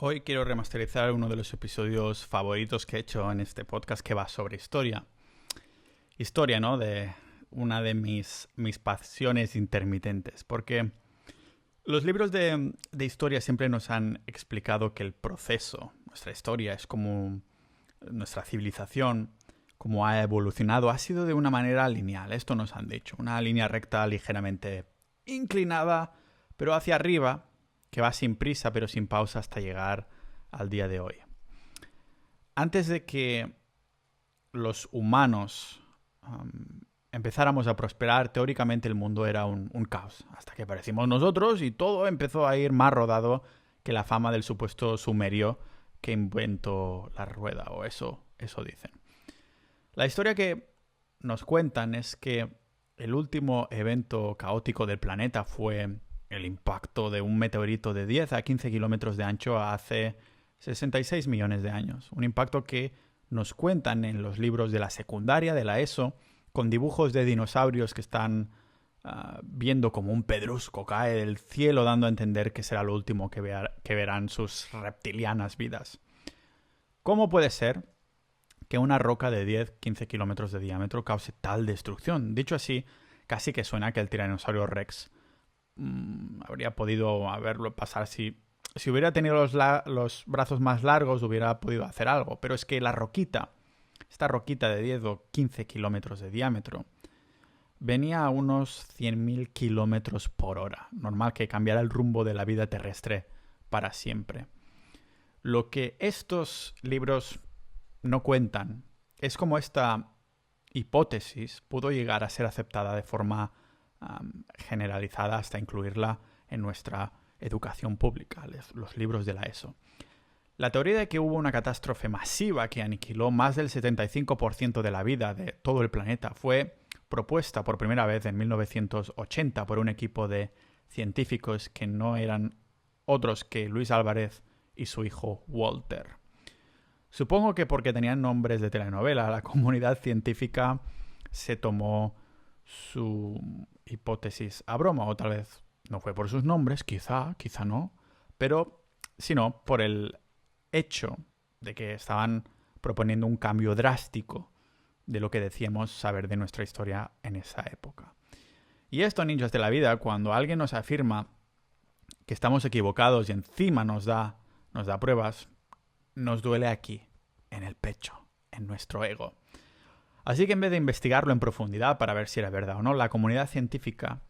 Hoy quiero remasterizar uno de los episodios favoritos que he hecho en este podcast que va sobre historia. Historia, ¿no? De una de mis pasiones intermitentes. Porque los libros de historia siempre nos han explicado que el proceso, nuestra historia, es como nuestra civilización, como ha evolucionado, ha sido de una manera lineal. Esto nos han dicho. Una línea recta ligeramente inclinada, pero hacia arriba, que va sin prisa pero sin pausa hasta llegar al día de hoy. Antes de que los humanos empezáramos a prosperar, teóricamente el mundo era un caos, hasta que aparecimos nosotros y todo empezó a ir más rodado que la fama del supuesto sumerio que inventó la rueda, o eso dicen. La historia que nos cuentan es que el último evento caótico del planeta fue el impacto de un meteorito de 10 a 15 kilómetros de ancho hace 66 millones de años. Un impacto que nos cuentan en los libros de la secundaria, de la ESO, con dibujos de dinosaurios que están viendo como un pedrusco cae del cielo, dando a entender que será lo último que verán sus reptilianas vidas. ¿Cómo puede ser que una roca de 10-15 kilómetros de diámetro cause tal destrucción? Dicho así, casi que suena que el tiranosaurio Rex habría podido haberlo pasar si hubiera tenido los brazos más largos, hubiera podido hacer algo. Pero es que esta roquita de 10 o 15 kilómetros de diámetro, venía a unos 100.000 kilómetros por hora. Normal que cambiara el rumbo de la vida terrestre para siempre. Lo que estos libros no cuentan es cómo esta hipótesis pudo llegar a ser aceptada de forma generalizada hasta incluirla en nuestra educación pública, los libros de la ESO. La teoría de que hubo una catástrofe masiva que aniquiló más del 75% de la vida de todo el planeta fue propuesta por primera vez en 1980 por un equipo de científicos que no eran otros que Luis Álvarez y su hijo Walter. Supongo que porque tenían nombres de telenovela, la comunidad científica se tomó su hipótesis a broma, o tal vez no fue por sus nombres, quizá no, pero sino por el hecho de que estaban proponiendo un cambio drástico de lo que decíamos saber de nuestra historia en esa época. Y esto, ninjas de la vida, cuando alguien nos afirma que estamos equivocados y encima nos da pruebas, nos duele aquí, en el pecho, en nuestro ego. Así que en vez de investigarlo en profundidad para ver si era verdad o no, la comunidad científica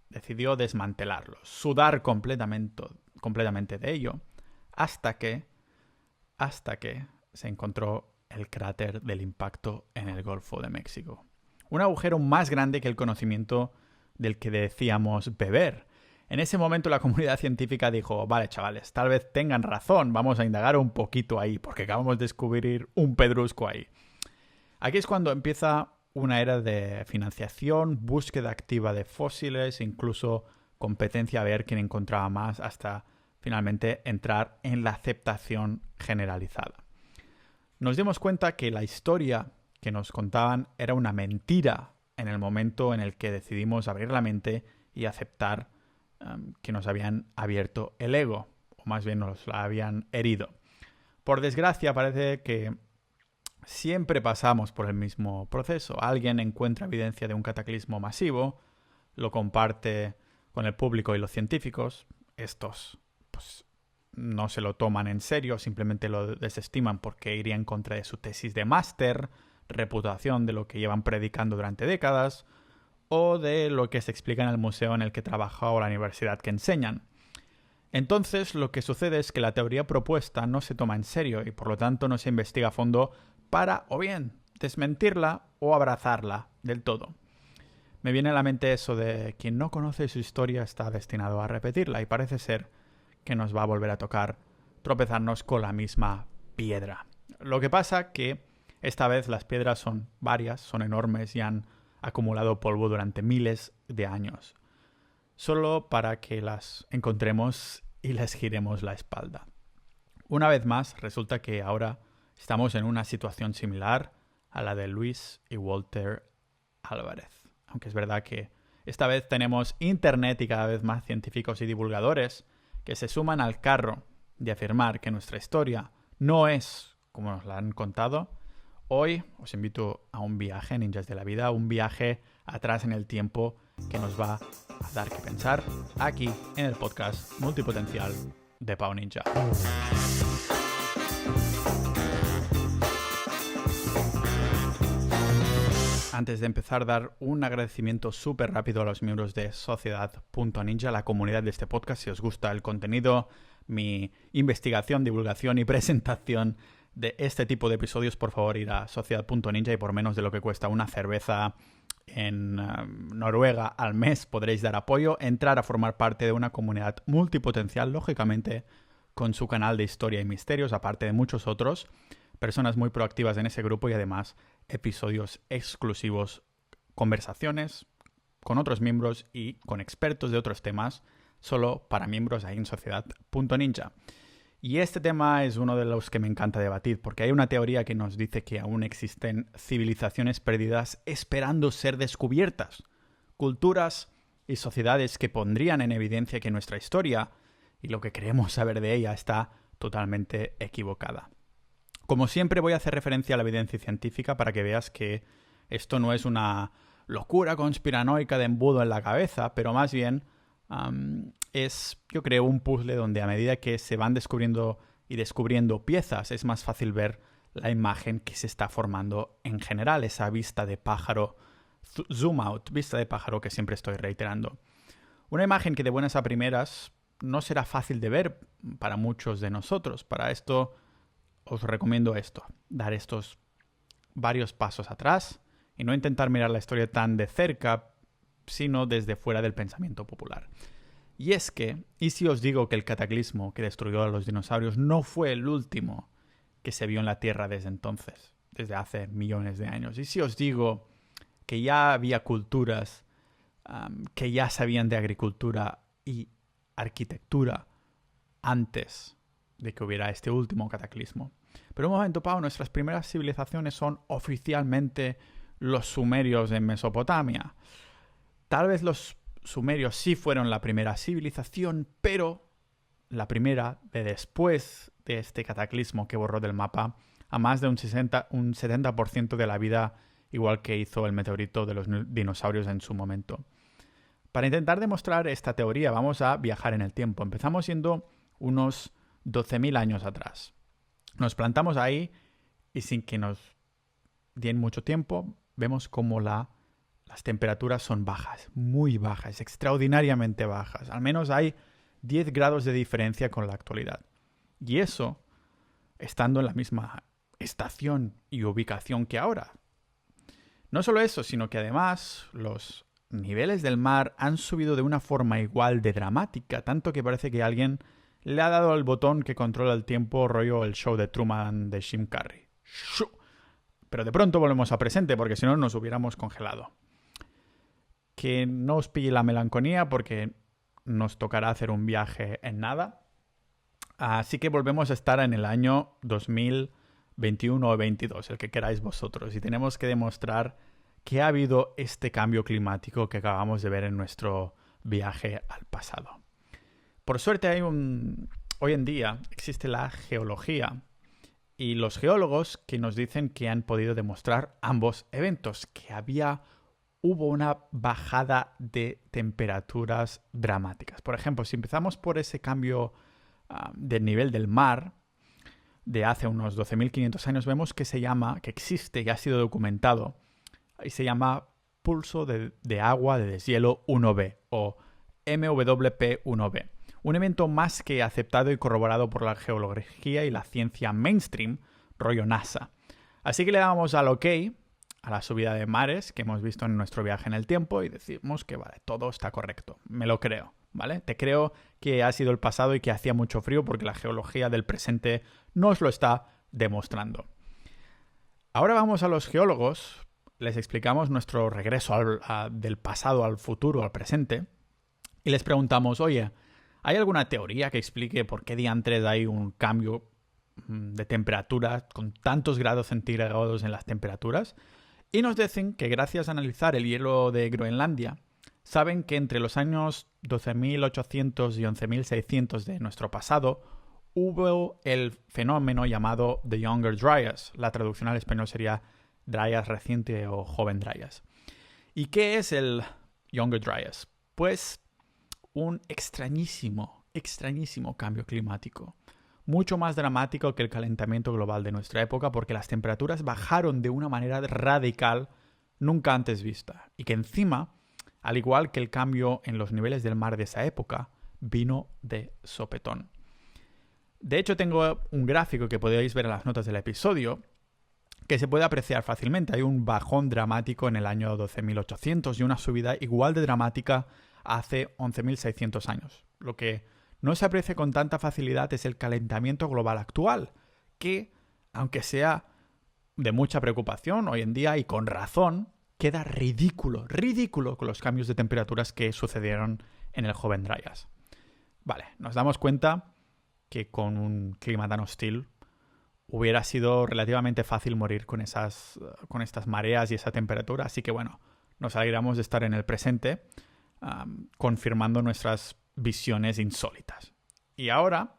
decidió desmantelarlo, sudar completamente de ello, hasta que se encontró el cráter del impacto en el Golfo de México. Un agujero más grande que el conocimiento del que decíamos beber. En ese momento la comunidad científica dijo, vale chavales, tal vez tengan razón, vamos a indagar un poquito ahí, porque acabamos de descubrir un pedrusco ahí. Aquí es cuando empieza una era de financiación, búsqueda activa de fósiles, incluso competencia a ver quién encontraba más, hasta finalmente entrar en la aceptación generalizada. Nos dimos cuenta que la historia que nos contaban era una mentira en el momento en el que decidimos abrir la mente y aceptar que nos habían abierto el ego, o más bien nos la habían herido. Por desgracia, parece que siempre pasamos por el mismo proceso. Alguien encuentra evidencia de un cataclismo masivo, lo comparte con el público y los científicos. Estos pues no se lo toman en serio, simplemente lo desestiman porque iría en contra de su tesis de máster, reputación de lo que llevan predicando durante décadas, o de lo que se explica en el museo en el que trabaja o la universidad que enseñan. Entonces, lo que sucede es que la teoría propuesta no se toma en serio y por lo tanto no se investiga a fondo para, o bien, desmentirla o abrazarla del todo. Me viene a la mente eso de quien no conoce su historia está destinado a repetirla y parece ser que nos va a volver a tocar tropezarnos con la misma piedra. Lo que pasa que esta vez las piedras son varias, son enormes y han acumulado polvo durante miles de años, solo para que las encontremos y les giremos la espalda. Una vez más, resulta que ahora estamos en una situación similar a la de Luis y Walter Álvarez. Aunque es verdad que esta vez tenemos internet y cada vez más científicos y divulgadores que se suman al carro de afirmar que nuestra historia no es como nos la han contado, hoy os invito a un viaje, ninjas de la vida, un viaje atrás en el tiempo que nos va a dar que pensar aquí en el podcast Multipotencial de Pau Ninja. Antes de empezar, dar un agradecimiento súper rápido a los miembros de Sociedad.ninja, la comunidad de este podcast. Si os gusta el contenido, mi investigación, divulgación y presentación de este tipo de episodios, por favor ir a Sociedad.ninja y por menos de lo que cuesta una cerveza en Noruega al mes podréis dar apoyo, entrar a formar parte de una comunidad multipotencial, lógicamente con su canal de historia y misterios, aparte de muchos otros, personas muy proactivas en ese grupo y además episodios exclusivos, conversaciones con otros miembros y con expertos de otros temas, solo para miembros ahí en Sociedad.ninja. Y este tema es uno de los que me encanta debatir, porque hay una teoría que nos dice que aún existen civilizaciones perdidas esperando ser descubiertas, culturas y sociedades que pondrían en evidencia que nuestra historia y lo que creemos saber de ella está totalmente equivocada. Como siempre voy a hacer referencia a la evidencia científica para que veas que esto no es una locura conspiranoica de embudo en la cabeza, pero más bien es, yo creo, un puzzle donde a medida que se van descubriendo piezas es más fácil ver la imagen que se está formando en general, esa vista de pájaro, zoom out, vista de pájaro que siempre estoy reiterando. Una imagen que de buenas a primeras no será fácil de ver para muchos de nosotros. Para esto os recomiendo dar estos varios pasos atrás y no intentar mirar la historia tan de cerca, sino desde fuera del pensamiento popular. Y es que, ¿y si os digo que el cataclismo que destruyó a los dinosaurios no fue el último que se vio en la Tierra desde entonces, desde hace millones de años? ¿Y si os digo que ya había culturas que ya sabían de agricultura y arquitectura antes de que hubiera este último cataclismo? Pero un momento, Pau, nuestras primeras civilizaciones son oficialmente los sumerios en Mesopotamia. Tal vez los sumerios sí fueron la primera civilización, pero la primera de después de este cataclismo que borró del mapa a más de un 70% de la vida, igual que hizo el meteorito de los dinosaurios en su momento. Para intentar demostrar esta teoría vamos a viajar en el tiempo. Empezamos siendo unos 12.000 años atrás. Nos plantamos ahí y sin que nos den mucho tiempo, vemos cómo las temperaturas son bajas, muy bajas, extraordinariamente bajas. Al menos hay 10 grados de diferencia con la actualidad. Y eso estando en la misma estación y ubicación que ahora. No solo eso, sino que además los niveles del mar han subido de una forma igual de dramática, tanto que parece que alguien le ha dado al botón que controla el tiempo, rollo el show de Truman de Jim Carrey. Pero de pronto volvemos a presente, porque si no nos hubiéramos congelado. Que no os pille la melancolía, porque nos tocará hacer un viaje en nada. Así que volvemos a estar en el año 2021 o 22, el que queráis vosotros. Y tenemos que demostrar que ha habido este cambio climático que acabamos de ver en nuestro viaje al pasado. Por suerte hoy en día existe la geología y los geólogos que nos dicen que han podido demostrar ambos eventos, que hubo una bajada de temperaturas dramáticas. Por ejemplo, si empezamos por ese cambio del nivel del mar de hace unos 12.500 años, vemos que existe y ha sido documentado y se llama pulso de agua de deshielo 1B o MWP-1B. Un evento más que aceptado y corroborado por la geología y la ciencia mainstream, rollo NASA. Así que le damos al OK a la subida de mares que hemos visto en nuestro viaje en el tiempo y decimos que vale, todo está correcto. Me lo creo, ¿vale? Te creo que ha sido el pasado y que hacía mucho frío porque la geología del presente nos lo está demostrando. Ahora vamos a los geólogos, les explicamos nuestro regreso del pasado al futuro, al presente, y les preguntamos, oye, ¿hay alguna teoría que explique por qué diantres hay un cambio de temperatura con tantos grados centígrados en las temperaturas? Y nos dicen que gracias a analizar el hielo de Groenlandia, saben que entre los años 12.800 y 11.600 de nuestro pasado hubo el fenómeno llamado The Younger Dryas. La traducción al español sería Dryas reciente o joven Dryas. ¿Y qué es el Younger Dryas? Pues un extrañísimo cambio climático. Mucho más dramático que el calentamiento global de nuestra época, porque las temperaturas bajaron de una manera radical nunca antes vista. Y que encima, al igual que el cambio en los niveles del mar de esa época, vino de sopetón. De hecho, tengo un gráfico que podéis ver en las notas del episodio que se puede apreciar fácilmente. Hay un bajón dramático en el año 12.800 y una subida igual de dramática hace 11.600 años. Lo que no se aprecia con tanta facilidad es el calentamiento global actual, que, aunque sea de mucha preocupación hoy en día y con razón, queda ridículo con los cambios de temperaturas que sucedieron en el joven Dryas. Vale, nos damos cuenta que con un clima tan hostil hubiera sido relativamente fácil morir con estas mareas y esa temperatura. Así que bueno, nos alegramos de estar en el presente, confirmando nuestras visiones insólitas. Y ahora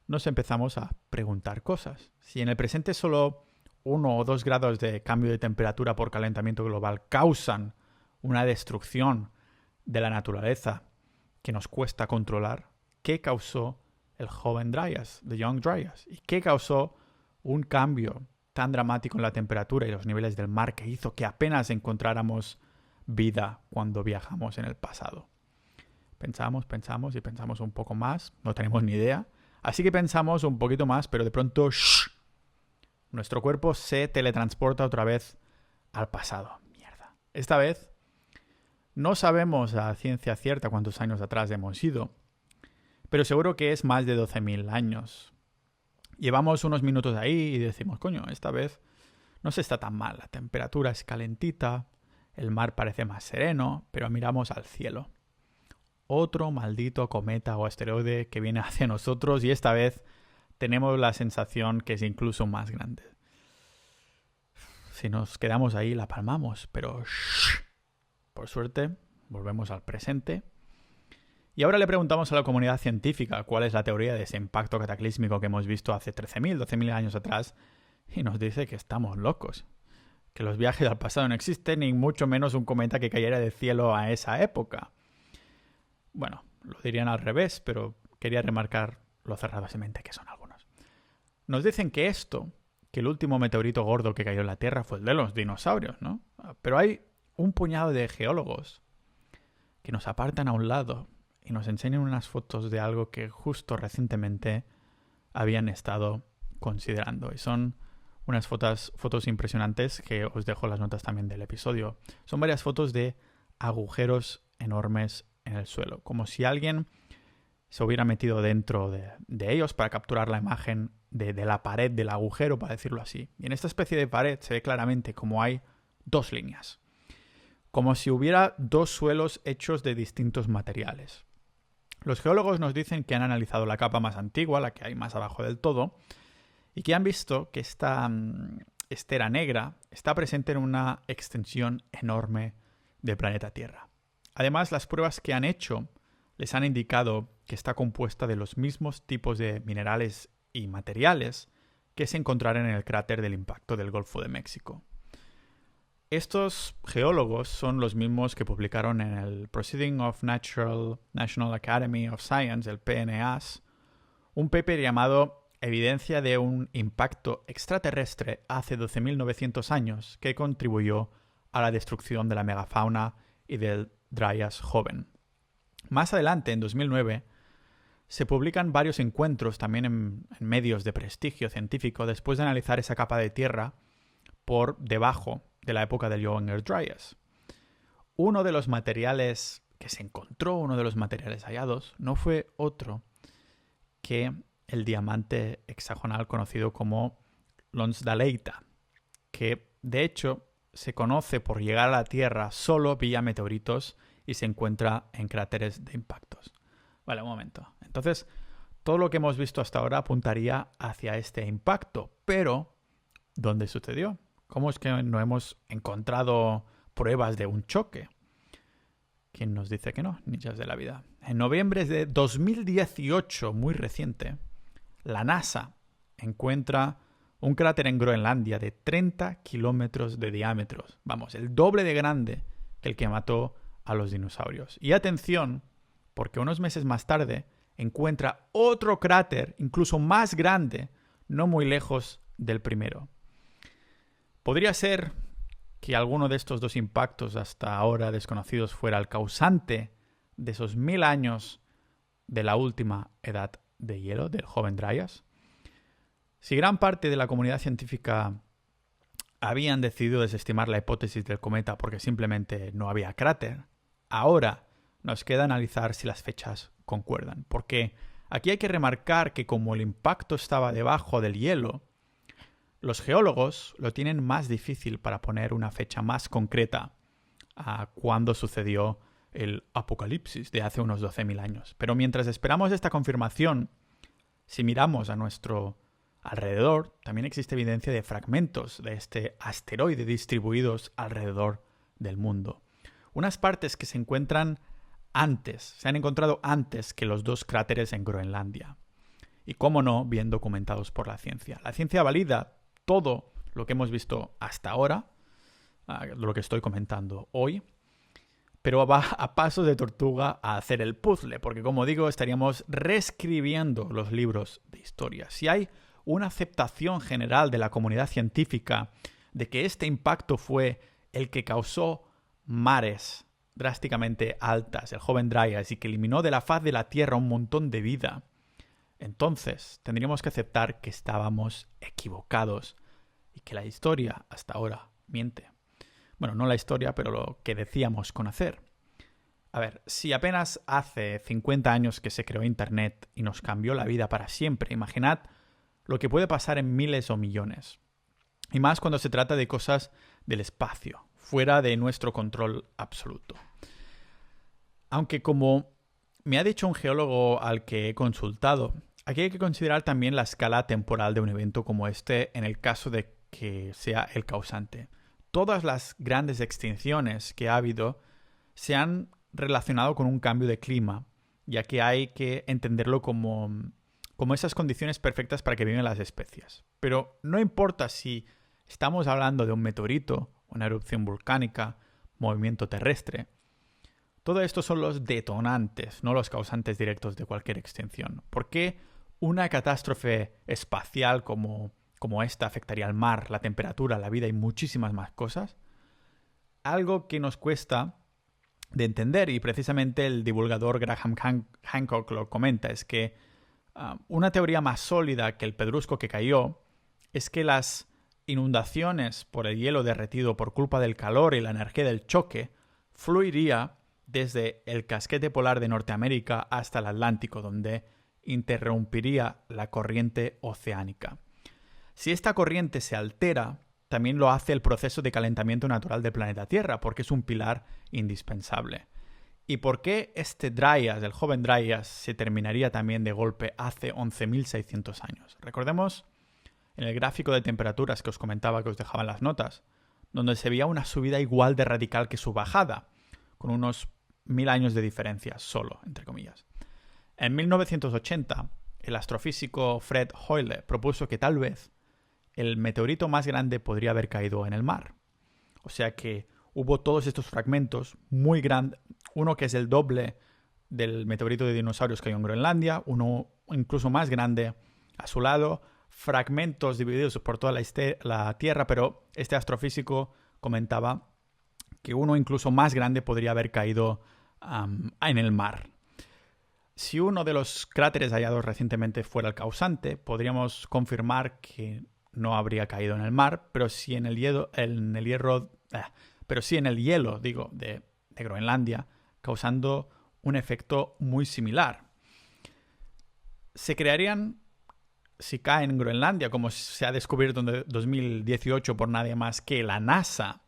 nos empezamos a preguntar cosas. Si en el presente solo 1 o 2 grados de cambio de temperatura por calentamiento global causan una destrucción de la naturaleza que nos cuesta controlar, ¿qué causó el joven Dryas, The Young Dryas? ¿Y qué causó un cambio tan dramático en la temperatura y los niveles del mar que hizo que apenas encontráramos vida cuando viajamos en el pasado? Pensamos y pensamos un poco más, no tenemos ni idea. Así que pensamos un poquito más, pero de pronto nuestro cuerpo se teletransporta otra vez al pasado. Mierda. Esta vez no sabemos a ciencia cierta cuántos años atrás hemos ido, pero seguro que es más de 12.000 años. Llevamos unos minutos ahí y decimos, coño, esta vez no se está tan mal. La temperatura es calentita, el mar parece más sereno, pero miramos al cielo. Otro maldito cometa o asteroide que viene hacia nosotros y esta vez tenemos la sensación que es incluso más grande. Si nos quedamos ahí la palmamos, pero por suerte volvemos al presente. Y ahora le preguntamos a la comunidad científica cuál es la teoría de ese impacto cataclísmico que hemos visto hace 13.000, 12.000 años atrás y nos dice que estamos locos, que los viajes al pasado no existen ni mucho menos un cometa que cayera del cielo a esa época. Bueno, lo dirían al revés, pero quería remarcar lo cerrados de mente que son algunos. Nos dicen que el último meteorito gordo que cayó en la Tierra fue el de los dinosaurios, ¿no? Pero hay un puñado de geólogos que nos apartan a un lado y nos enseñan unas fotos de algo que justo recientemente habían estado considerando. Y son unas fotos impresionantes que os dejo las notas también del episodio. Son varias fotos de agujeros enormes en el suelo, como si alguien se hubiera metido dentro de ellos para capturar la imagen de la pared del agujero, para decirlo así. Y en esta especie de pared se ve claramente como hay 2 líneas, como si hubiera 2 suelos hechos de distintos materiales. Los geólogos nos dicen que han analizado la capa más antigua, la que hay más abajo del todo, y que han visto que esta estera negra está presente en una extensión enorme del planeta Tierra. Además, las pruebas que han hecho les han indicado que está compuesta de los mismos tipos de minerales y materiales que se encontraron en el cráter del impacto del Golfo de México. Estos geólogos son los mismos que publicaron en el Proceedings of National Academy of Science, el PNAS, un paper llamado Evidencia de un impacto extraterrestre hace 12.900 años que contribuyó a la destrucción de la megafauna y del Dryas joven. Más adelante, en 2009, se publican varios encuentros también en medios de prestigio científico después de analizar esa capa de tierra por debajo de la época del Younger Dryas. Uno de los materiales que se encontró, uno de los materiales hallados, no fue otro que el diamante hexagonal conocido como Lonsdaleita, que de hecho se conoce por llegar a la Tierra solo vía meteoritos y se encuentra en cráteres de impactos. Vale, un momento. Entonces, todo lo que hemos visto hasta ahora apuntaría hacia este impacto, pero ¿dónde sucedió? ¿Cómo es que no hemos encontrado pruebas de un choque? ¿Quién nos dice que no? Ninjas de la vida. En noviembre de 2018, muy reciente, la NASA encuentra un cráter en Groenlandia de 30 kilómetros de diámetro. Vamos, el doble de grande que el que mató a los dinosaurios. Y atención, porque unos meses más tarde encuentra otro cráter, incluso más grande, no muy lejos del primero. Podría ser que alguno de estos dos impactos hasta ahora desconocidos fuera el causante de esos 1000 años de la última edad de hielo, del joven Dryas. Si gran parte de la comunidad científica habían decidido desestimar la hipótesis del cometa porque simplemente no había cráter, ahora nos queda analizar si las fechas concuerdan. Porque aquí hay que remarcar que como el impacto estaba debajo del hielo, los geólogos lo tienen más difícil para poner una fecha más concreta a cuándo sucedió el apocalipsis de hace unos 12.000 años. Pero mientras esperamos esta confirmación, si miramos a nuestro alrededor, también existe evidencia de fragmentos de este asteroide distribuidos alrededor del mundo. Unas partes que se han encontrado antes que los dos cráteres en Groenlandia. Y cómo no, bien documentados por la ciencia. La ciencia valida todo lo que hemos visto hasta ahora, lo que estoy comentando hoy, pero va a pasos de tortuga a hacer el puzzle, porque como digo, estaríamos reescribiendo los libros de historia. Si hay una aceptación general de la comunidad científica de que este impacto fue el que causó mares drásticamente altas, el joven Dryas, y que eliminó de la faz de la Tierra un montón de vida, entonces tendríamos que aceptar que estábamos equivocados y que la historia hasta ahora miente. Bueno, no la historia, pero lo que decíamos conocer. A ver, si apenas hace 50 años que se creó Internet y nos cambió la vida para siempre, imaginad lo que puede pasar en miles o millones. Y más cuando se trata de cosas del espacio, fuera de nuestro control absoluto. Aunque como me ha dicho un geólogo al que he consultado, aquí hay que considerar también la escala temporal de un evento como este en el caso de que sea el causante. Todas las grandes extinciones que ha habido se han relacionado con un cambio de clima, ya que hay que entenderlo como esas condiciones perfectas para que vivan las especies. Pero no importa si estamos hablando de un meteorito, una erupción volcánica, movimiento terrestre. Todo esto son los detonantes, no los causantes directos de cualquier extinción. ¿Por qué una catástrofe espacial como esta afectaría al mar, la temperatura, la vida y muchísimas más cosas? Algo que nos cuesta de entender, y precisamente el divulgador Graham Hancock lo comenta, es que una teoría más sólida que el pedrusco que cayó es que las inundaciones por el hielo derretido por culpa del calor y la energía del choque fluiría desde el casquete polar de Norteamérica hasta el Atlántico, donde interrumpiría la corriente oceánica. Si esta corriente se altera, también lo hace el proceso de calentamiento natural del planeta Tierra, porque es un pilar indispensable. ¿Y por qué este Dryas, el joven Dryas, se terminaría también de golpe hace 11.600 años? Recordemos en el gráfico de temperaturas que os comentaba, que os dejaba en las notas, donde se veía una subida igual de radical que su bajada, con unos 1000 años de diferencia solo, entre comillas. En 1980, el astrofísico Fred Hoyle propuso que tal vez el meteorito más grande podría haber caído en el mar. O sea que hubo todos estos fragmentos muy grandes, uno que es el doble del meteorito de dinosaurios que cayó en Groenlandia, uno incluso más grande a su lado, fragmentos divididos por toda la Tierra, pero este astrofísico comentaba que uno incluso más grande podría haber caído en el mar. Si uno de los cráteres hallados recientemente fuera el causante, podríamos confirmar que no habría caído en el mar, pero sí en el hielo, de Groenlandia, causando un efecto muy similar. Se crearían, si cae en Groenlandia, como se ha descubierto en 2018 por nadie más que la NASA,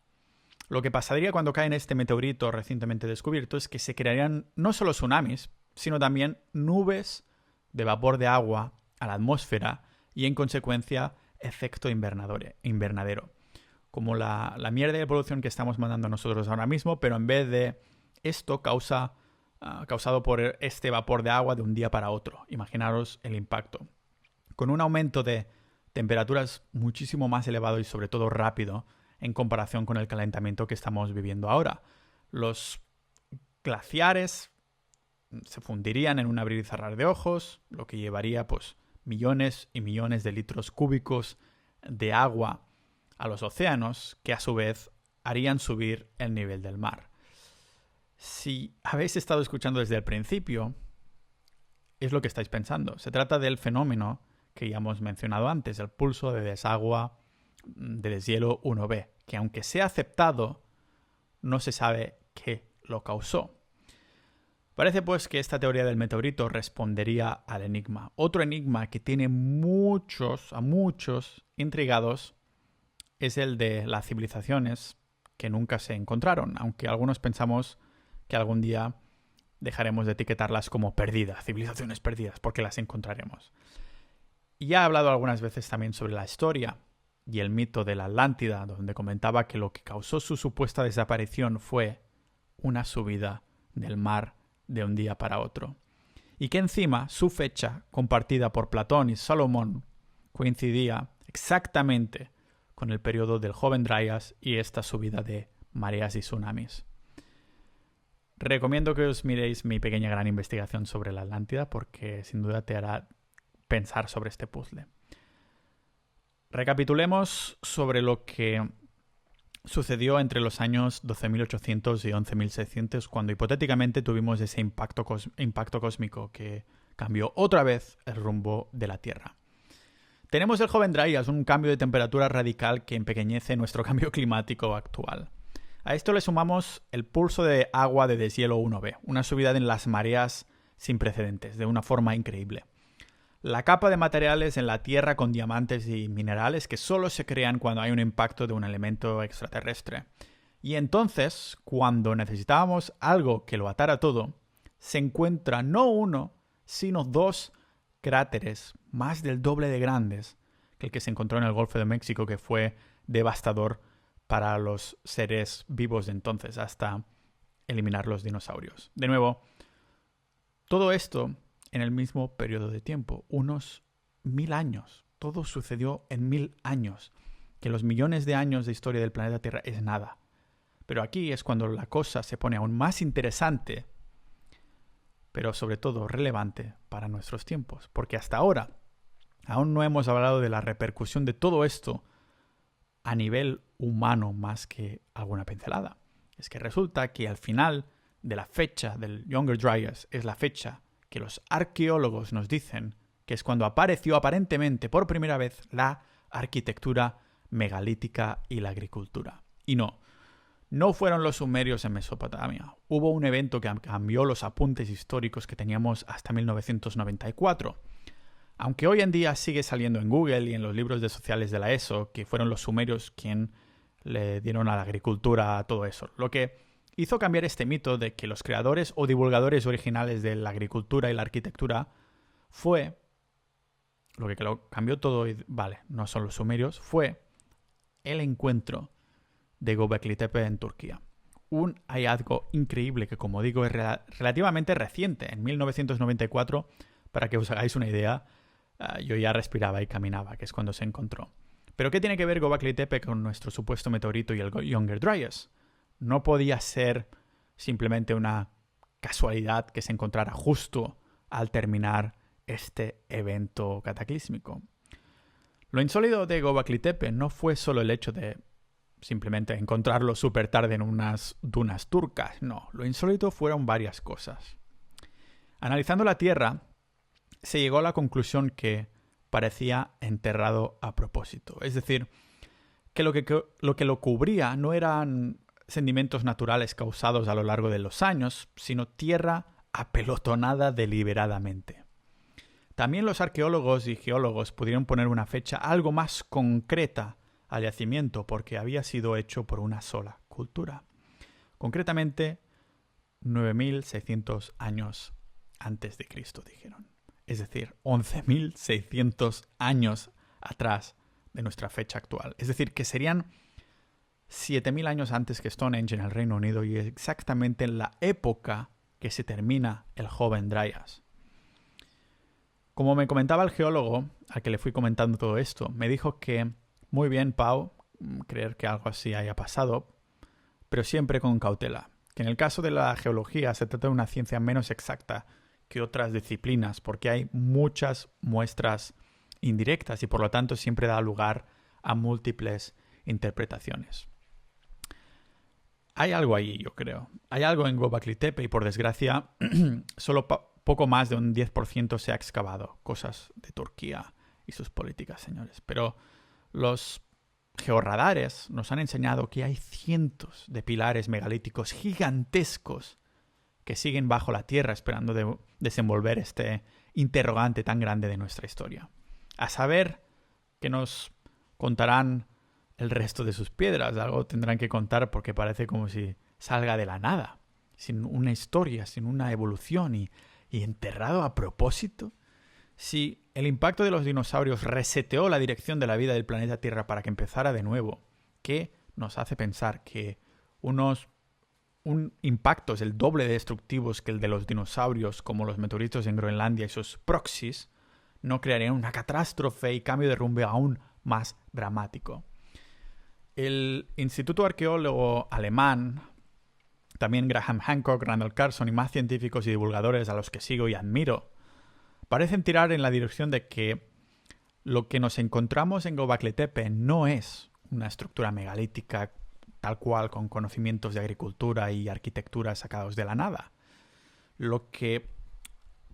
lo que pasaría cuando cae en este meteorito recientemente descubierto es que se crearían no solo tsunamis, sino también nubes de vapor de agua a la atmósfera y en consecuencia efecto invernadero. Como la mierda de evolución que estamos mandando nosotros ahora mismo, pero en vez de esto causado por este vapor de agua de un día para otro. Imaginaros el impacto. con un aumento de temperaturas muchísimo más elevado y sobre todo rápido en comparación con el calentamiento que estamos viviendo ahora. Los glaciares se fundirían en un abrir y cerrar de ojos, lo que llevaría pues millones y millones de litros cúbicos de agua a los océanos, que a su vez harían subir el nivel del mar. Si habéis estado escuchando desde el principio, es lo que estáis pensando. Se trata del fenómeno que ya hemos mencionado antes, el pulso de desagua de deshielo 1b, que aunque sea aceptado, no se sabe qué lo causó. Parece pues que esta teoría del meteorito respondería al enigma. Otro enigma que tiene a muchos intrigados es el de las civilizaciones que nunca se encontraron, aunque algunos pensamos que algún día dejaremos de etiquetarlas como perdidas, civilizaciones perdidas, porque las encontraremos. Y ya he hablado algunas veces también sobre la historia y el mito de la Atlántida, donde comentaba que lo que causó su supuesta desaparición fue una subida del mar de un día para otro. Y que encima su fecha, compartida por Platón y Salomón, coincidía exactamente con el periodo del joven Dryas y esta subida de mareas y tsunamis. Recomiendo que os miréis mi pequeña gran investigación sobre la Atlántida porque sin duda te hará pensar sobre este puzzle. Recapitulemos sobre lo que sucedió entre los años 12.800 y 11.600 cuando hipotéticamente tuvimos ese impacto cósmico que cambió otra vez el rumbo de la Tierra. Tenemos el joven Dryas, un cambio de temperatura radical que empequeñece nuestro cambio climático actual. A esto le sumamos el pulso de agua de deshielo 1b, una subida en las mareas sin precedentes, de una forma increíble. La capa de materiales en la Tierra con diamantes y minerales que solo se crean cuando hay un impacto de un elemento extraterrestre. Y entonces, cuando necesitábamos algo que lo atara todo, se encuentra no uno, sino dos cráteres más del doble de grandes que el que se encontró en el Golfo de México, que fue devastador para los seres vivos de entonces, hasta eliminar los dinosaurios. De nuevo, todo esto en el mismo periodo de tiempo, unos 1000 años. Todo sucedió en 1000 años, que los millones de años de historia del planeta Tierra es nada. Pero aquí es cuando la cosa se pone aún más interesante, pero sobre todo relevante para nuestros tiempos, porque hasta ahora aún no hemos hablado de la repercusión de todo esto a nivel humano más que alguna pincelada. Es que resulta que al final de la fecha del Younger Dryas es la fecha que los arqueólogos nos dicen que es cuando apareció aparentemente por primera vez la arquitectura megalítica y la agricultura. Y no fueron los sumerios en Mesopotamia. Hubo un evento que cambió los apuntes históricos que teníamos hasta 1994. Aunque hoy en día sigue saliendo en Google y en los libros de sociales de la ESO, que fueron los sumerios quien le dieron a la agricultura todo eso. Lo que hizo cambiar este mito de que los creadores o divulgadores originales de la agricultura y la arquitectura fue, lo que lo cambió todo, y vale, no son los sumerios, fue el encuentro de Göbekli Tepe en Turquía. Un hallazgo increíble que, como digo, es relativamente reciente. En 1994, para que os hagáis una idea, yo ya respiraba y caminaba, que es cuando se encontró. ¿Pero qué tiene que ver Göbekli Tepe con nuestro supuesto meteorito y el Younger Dryas? No podía ser simplemente una casualidad que se encontrara justo al terminar este evento cataclísmico. Lo insólito de Göbekli Tepe no fue solo el hecho de simplemente encontrarlo súper tarde en unas dunas turcas. No, lo insólito fueron varias cosas. Analizando la Tierra, se llegó a la conclusión que parecía enterrado a propósito. Es decir, que lo que lo cubría no eran sedimentos naturales causados a lo largo de los años, sino tierra apelotonada deliberadamente. También los arqueólogos y geólogos pudieron poner una fecha algo más concreta al yacimiento porque había sido hecho por una sola cultura. Concretamente, 9.600 años antes de Cristo, dijeron. Es decir, 11.600 años atrás de nuestra fecha actual. Es decir, que serían 7.000 años antes que Stonehenge en el Reino Unido y exactamente en la época que se termina el joven Dryas. Como me comentaba el geólogo al que le fui comentando todo esto, me dijo que muy bien, Pau, creer que algo así haya pasado, pero siempre con cautela. Que en el caso de la geología se trata de una ciencia menos exacta que otras disciplinas, porque hay muchas muestras indirectas y por lo tanto siempre da lugar a múltiples interpretaciones. Hay algo ahí, yo creo. Hay algo en Göbekli Tepe y por desgracia solo poco más de un 10% se ha excavado. Cosas de Turquía y sus políticas, señores. Pero los georradares nos han enseñado que hay cientos de pilares megalíticos gigantescos que siguen bajo la tierra esperando desenvolver este interrogante tan grande de nuestra historia. A saber que nos contarán el resto de sus piedras. Algo tendrán que contar porque parece como si salga de la nada, sin una historia, sin una evolución y enterrado a propósito. Si el impacto de los dinosaurios reseteó la dirección de la vida del planeta Tierra para que empezara de nuevo, ¿qué nos hace pensar que impactos el doble de destructivos que el de los dinosaurios, como los meteoritos en Groenlandia y sus proxies, no crearían una catástrofe y cambio de rumbo aún más dramático? El Instituto Arqueólogo Alemán, también Graham Hancock, Randall Carlson y más científicos y divulgadores a los que sigo y admiro, parecen tirar en la dirección de que lo que nos encontramos en Göbekli Tepe no es una estructura megalítica tal cual con conocimientos de agricultura y arquitectura sacados de la nada. Lo que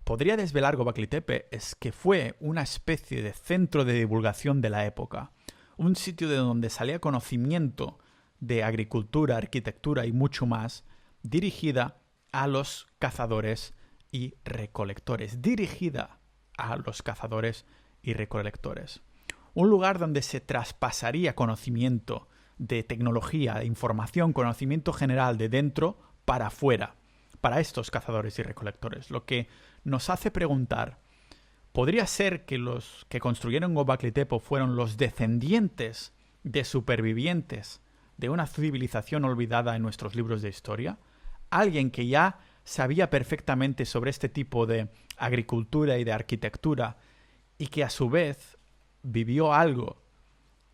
podría desvelar Göbekli Tepe es que fue una especie de centro de divulgación de la época, un sitio de donde salía conocimiento de agricultura, arquitectura y mucho más, dirigida a los cazadores y recolectores. Un lugar donde se traspasaría conocimiento de tecnología, de información, conocimiento general de dentro para afuera, para estos cazadores y recolectores. Lo que nos hace preguntar, ¿podría ser que los que construyeron Göbekli Tepe fueron los descendientes de supervivientes de una civilización olvidada en nuestros libros de historia? Alguien que ya sabía perfectamente sobre este tipo de agricultura y de arquitectura y que a su vez vivió algo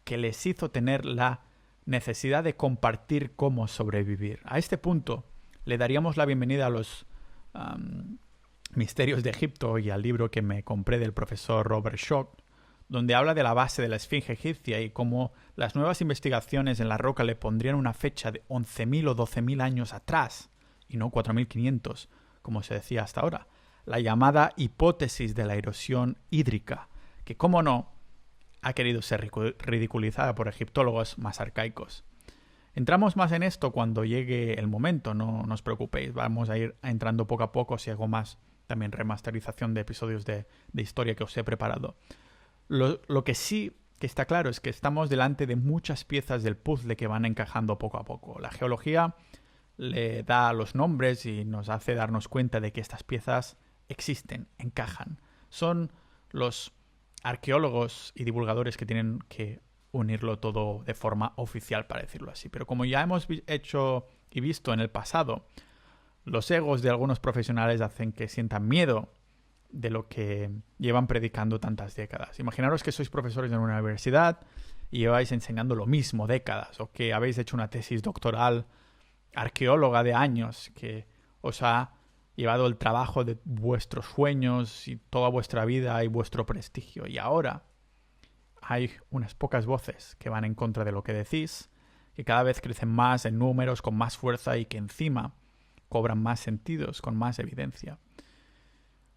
que les hizo tener la necesidad de compartir cómo sobrevivir. A este punto le daríamos la bienvenida a los Misterios de Egipto y al libro que me compré del profesor Robert Schoch, donde habla de la base de la esfinge egipcia y cómo las nuevas investigaciones en la roca le pondrían una fecha de 11.000 o 12.000 años atrás, y no 4.500, como se decía hasta ahora. La llamada hipótesis de la erosión hídrica, que, como no, ha querido ser ridiculizada por egiptólogos más arcaicos. Entramos más en esto cuando llegue el momento, no os preocupéis. Vamos a ir entrando poco a poco, si hago más también remasterización de episodios de historia que os he preparado. Lo que sí que está claro es que estamos delante de muchas piezas del puzzle que van encajando poco a poco. La geología le da los nombres y nos hace darnos cuenta de que estas piezas existen, encajan. Son los arqueólogos y divulgadores que tienen que unirlo todo de forma oficial, para decirlo así. Pero como ya hemos hecho y visto en el pasado, los egos de algunos profesionales hacen que sientan miedo de lo que llevan predicando tantas décadas. Imaginaros que sois profesores en una universidad y lleváis enseñando lo mismo décadas, o que habéis hecho una tesis doctoral arqueóloga de años que os ha llevado el trabajo de vuestros sueños y toda vuestra vida y vuestro prestigio. Y ahora hay unas pocas voces que van en contra de lo que decís, que cada vez crecen más en números, con más fuerza y que encima cobran más sentidos, con más evidencia.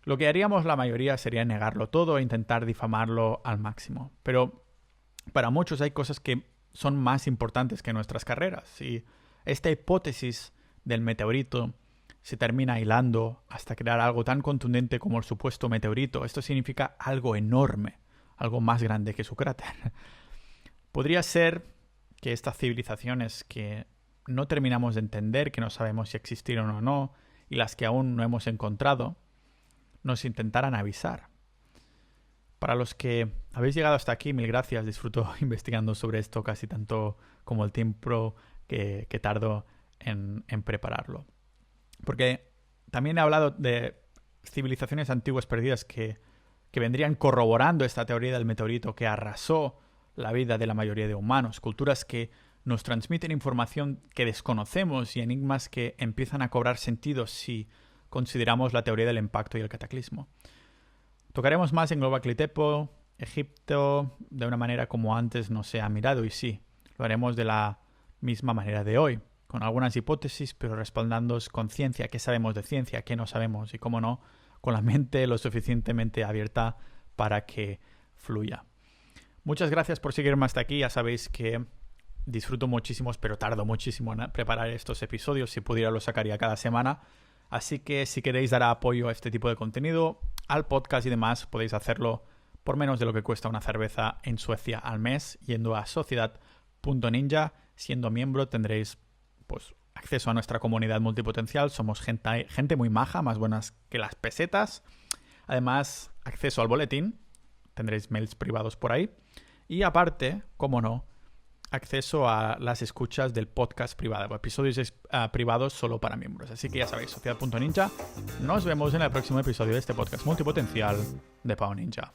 Lo que haríamos la mayoría sería negarlo todo e intentar difamarlo al máximo. Pero para muchos hay cosas que son más importantes que nuestras carreras. Y esta hipótesis del meteorito se termina hilando hasta crear algo tan contundente como el supuesto meteorito. Esto significa algo enorme, algo más grande que su cráter. Podría ser que estas civilizaciones que no terminamos de entender, que no sabemos si existieron o no, y las que aún no hemos encontrado, nos intentaran avisar. Para los que habéis llegado hasta aquí, mil gracias. Disfruto investigando sobre esto casi tanto como el tiempo que tardo en prepararlo. Porque también he hablado de civilizaciones antiguas perdidas que que vendrían corroborando esta teoría del meteorito que arrasó la vida de la mayoría de humanos, culturas que nos transmiten información que desconocemos y enigmas que empiezan a cobrar sentido si consideramos la teoría del impacto y el cataclismo. Tocaremos más en Göbekli Tepe, Egipto, de una manera como antes no se ha mirado, y sí, lo haremos de la misma manera de hoy, con algunas hipótesis, pero respaldándoos con ciencia, qué sabemos de ciencia, qué no sabemos, y cómo no, con la mente lo suficientemente abierta para que fluya. Muchas gracias por seguirme hasta aquí. Ya sabéis que disfruto muchísimo, pero tardo muchísimo en preparar estos episodios. Si pudiera los sacaría cada semana. Así que si queréis dar apoyo a este tipo de contenido, al podcast y demás, podéis hacerlo por menos de lo que cuesta una cerveza en Suecia al mes, yendo a sociedad.ninja. Siendo miembro tendréis pues acceso a nuestra comunidad multipotencial. Somos gente muy maja, más buenas que las pesetas. Además, acceso al boletín. Tendréis mails privados por ahí. Y aparte, como no, acceso a las escuchas del podcast privado. Episodios privados solo para miembros. Así que ya sabéis, sociedad.ninja. Nos vemos en el próximo episodio de este podcast multipotencial de Pau Ninja.